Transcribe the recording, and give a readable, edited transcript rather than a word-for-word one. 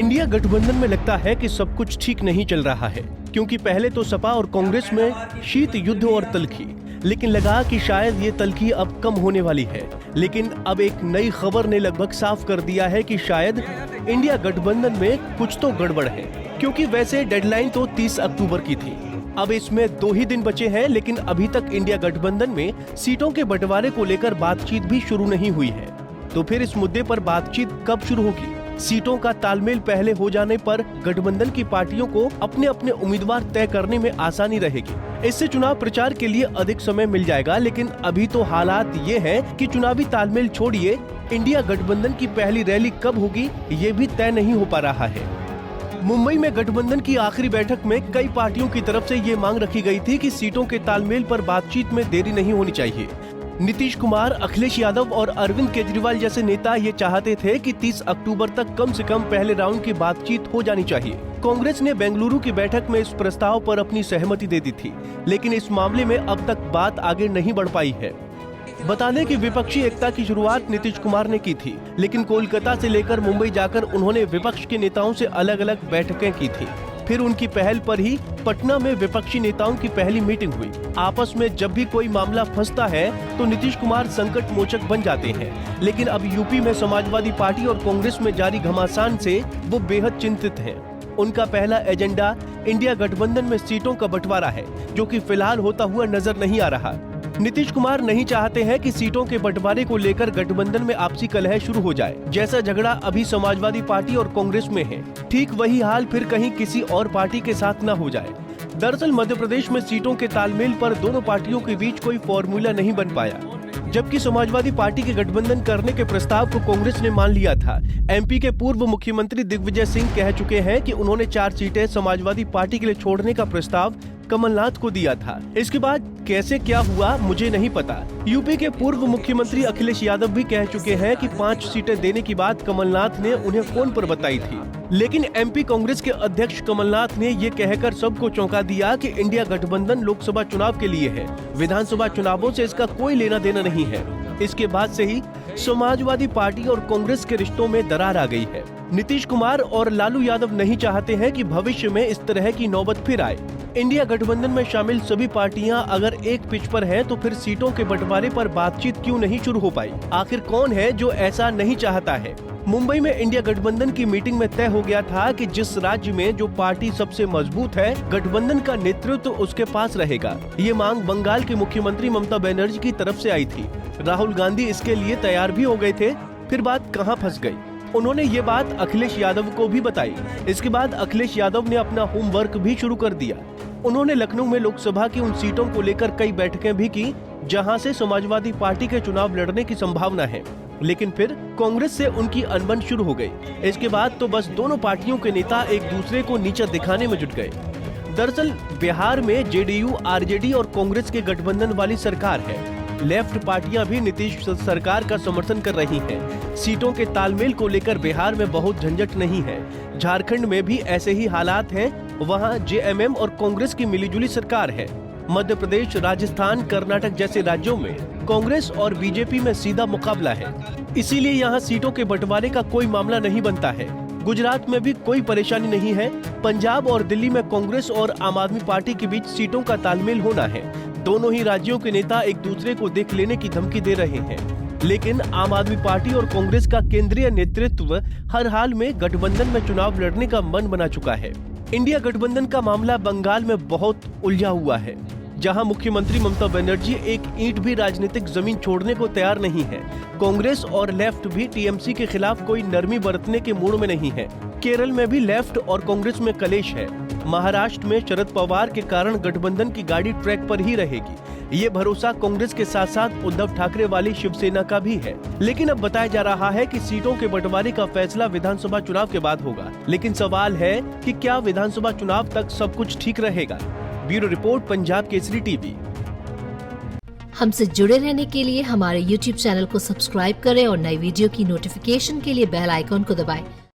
India गठबंधन में लगता है कि सब कुछ ठीक नहीं चल रहा है, क्योंकि पहले तो सपा और कांग्रेस में शीत युद्ध और तल्खी, लेकिन लगा कि शायद ये तल्खी अब कम होने वाली है। लेकिन अब एक नई खबर ने लगभग साफ कर दिया है कि शायद इंडिया गठबंधन में कुछ तो गड़बड़ है, क्योंकि वैसे डेडलाइन तो 30 अक्टूबर की थी। अब इसमें 2 ही दिन बचे हैं, लेकिन अभी तक इंडिया गठबंधन में सीटों के बंटवारे को लेकर बातचीत भी शुरू नहीं हुई है। तो फिर इस मुद्दे पर बातचीत कब शुरू होगी? सीटों का तालमेल पहले हो जाने पर गठबंधन की पार्टियों को अपने अपने उम्मीदवार तय करने में आसानी रहेगी। इससे चुनाव प्रचार के लिए अधिक समय मिल जाएगा। लेकिन अभी तो हालात ये हैं कि चुनावी तालमेल छोड़िए, इंडिया गठबंधन की पहली रैली कब होगी ये भी तय नहीं हो पा रहा है। मुंबई में गठबंधन की आखिरी बैठक में कई पार्टियों की तरफ से ये मांग रखी गई थी कि सीटों के तालमेल पर बातचीत में देरी नहीं होनी चाहिए। नीतीश कुमार, अखिलेश यादव और अरविंद केजरीवाल जैसे नेता ये चाहते थे कि 30 अक्टूबर तक कम से कम पहले राउंड की बातचीत हो जानी चाहिए। कांग्रेस ने बेंगलुरु की बैठक में इस प्रस्ताव पर अपनी सहमति दे दी थी, लेकिन इस मामले में अब तक बात आगे नहीं बढ़ पाई है। बता दें कि विपक्षी एकता की शुरुआत नीतीश कुमार ने की थी, लेकिन कोलकाता से लेकर मुंबई जाकर उन्होंने विपक्ष के नेताओं से अलग अलग बैठकें की थी। फिर उनकी पहल पर ही पटना में विपक्षी नेताओं की पहली मीटिंग हुई। आपस में जब भी कोई मामला फंसता है तो नीतीश कुमार संकट मोचक बन जाते हैं, लेकिन अब यूपी में समाजवादी पार्टी और कांग्रेस में जारी घमासान से वो बेहद चिंतित हैं। उनका पहला एजेंडा इंडिया गठबंधन में सीटों का बंटवारा है, जो कि फिलहाल होता हुआ नजर नहीं आ रहा। नीतीश कुमार नहीं चाहते हैं कि सीटों के बंटवारे को लेकर गठबंधन में आपसी कलह शुरू हो जाए, जैसा झगड़ा अभी समाजवादी पार्टी और कांग्रेस में है। ठीक वही हाल फिर कहीं किसी और पार्टी के साथ न हो जाए। दरअसल मध्य प्रदेश में सीटों के तालमेल पर दोनों पार्टियों के बीच कोई फॉर्मूला नहीं बन पाया, जबकि समाजवादी पार्टी के गठबंधन करने के प्रस्ताव को कांग्रेस ने मान लिया था। एमपी के पूर्व मुख्यमंत्री दिग्विजय सिंह कह चुके हैं कि उन्होंने 4 सीटें समाजवादी पार्टी के लिए छोड़ने का प्रस्ताव कमलनाथ को दिया था। इसके बाद कैसे क्या हुआ मुझे नहीं पता। यूपी के पूर्व मुख्यमंत्री अखिलेश यादव भी कह चुके हैं कि 5 सीटें देने की बात कमलनाथ ने उन्हें फोन पर बताई थी, लेकिन एमपी कांग्रेस के अध्यक्ष कमलनाथ ने ये कहकर सबको चौंका दिया कि इंडिया गठबंधन लोकसभा चुनाव के लिए है, विधानसभा चुनावों से इसका कोई लेना देना नहीं है। इसके बाद से ही समाजवादी पार्टी और कांग्रेस के रिश्तों में दरार आ गई है। नीतीश कुमार और लालू यादव नहीं चाहते हैं कि भविष्य में इस तरह की नौबत फिर आए। इंडिया गठबंधन में शामिल सभी पार्टियां अगर एक पिच पर हैं, तो फिर सीटों के बंटवारे पर बातचीत क्यों नहीं शुरू हो पाई? आखिर कौन है जो ऐसा नहीं चाहता है? मुंबई में इंडिया गठबंधन की मीटिंग में तय हो गया था कि जिस राज्य में जो पार्टी सबसे मजबूत है, गठबंधन का नेतृत्व उसके पास रहेगा। ये मांग बंगाल की मुख्यमंत्री ममता बनर्जी की तरफ से आई थी। राहुल गांधी इसके लिए तैयार भी हो गए थे। फिर बात कहां फंस गई? उन्होंने ये बात अखिलेश यादव को भी बताई। इसके बाद अखिलेश यादव ने अपना होमवर्क भी शुरू कर दिया। उन्होंने लखनऊ में लोकसभा की उन सीटों को लेकर कई बैठकें भी की जहां से समाजवादी पार्टी के चुनाव लड़ने की संभावना है, लेकिन फिर कांग्रेस से उनकी अनबन शुरू हो गई। इसके बाद तो बस दोनों पार्टियों के नेता एक दूसरे को नीचा दिखाने में जुट गए। दरअसल बिहार में जेडीयू, आरजेडी और कांग्रेस के गठबंधन वाली सरकार है। लेफ्ट पार्टियां भी नीतीश सरकार का समर्थन कर रही हैं। सीटों के तालमेल को लेकर बिहार में बहुत झंझट नहीं है। झारखंड में भी ऐसे ही हालात हैं, वहां जेएमएम और कांग्रेस की मिलीजुली सरकार है। मध्य प्रदेश, राजस्थान, कर्नाटक जैसे राज्यों में कांग्रेस और बीजेपी में सीधा मुकाबला है, इसीलिए यहाँ सीटों के बंटवारे का कोई मामला नहीं बनता है। गुजरात में भी कोई परेशानी नहीं है। पंजाब और दिल्ली में कांग्रेस और आम आदमी पार्टी के बीच सीटों का तालमेल होना है। दोनों ही राज्यों के नेता एक दूसरे को देख लेने की धमकी दे रहे हैं, लेकिन आम आदमी पार्टी और कांग्रेस का केंद्रीय नेतृत्व हर हाल में गठबंधन में चुनाव लड़ने का मन बना चुका है। इंडिया गठबंधन का मामला बंगाल में बहुत उलझा हुआ है, जहां मुख्यमंत्री ममता बनर्जी एक ईंट भी राजनीतिक जमीन छोड़ने को तैयार नहीं है। कांग्रेस और लेफ्ट भी टीएमसी के खिलाफ कोई नरमी बरतने के मूड में नहीं है। केरल में भी लेफ्ट और कांग्रेस में कलेश है। महाराष्ट्र में शरद पवार के कारण गठबंधन की गाड़ी ट्रैक पर ही रहेगी, ये भरोसा कांग्रेस के साथ साथ उद्धव ठाकरे वाली शिवसेना का भी है। लेकिन अब बताया जा रहा है कि सीटों के बंटवारे का फैसला विधानसभा चुनाव के बाद होगा। लेकिन सवाल है कि क्या विधानसभा चुनाव तक सब कुछ ठीक रहेगा? Bureau report, Punjab Kesari TV. हमसे जुड़े रहने के लिए हमारे YouTube चैनल को सब्सक्राइब करें और नई वीडियो की नोटिफिकेशन के लिए बेल आइकॉन को दबाएं।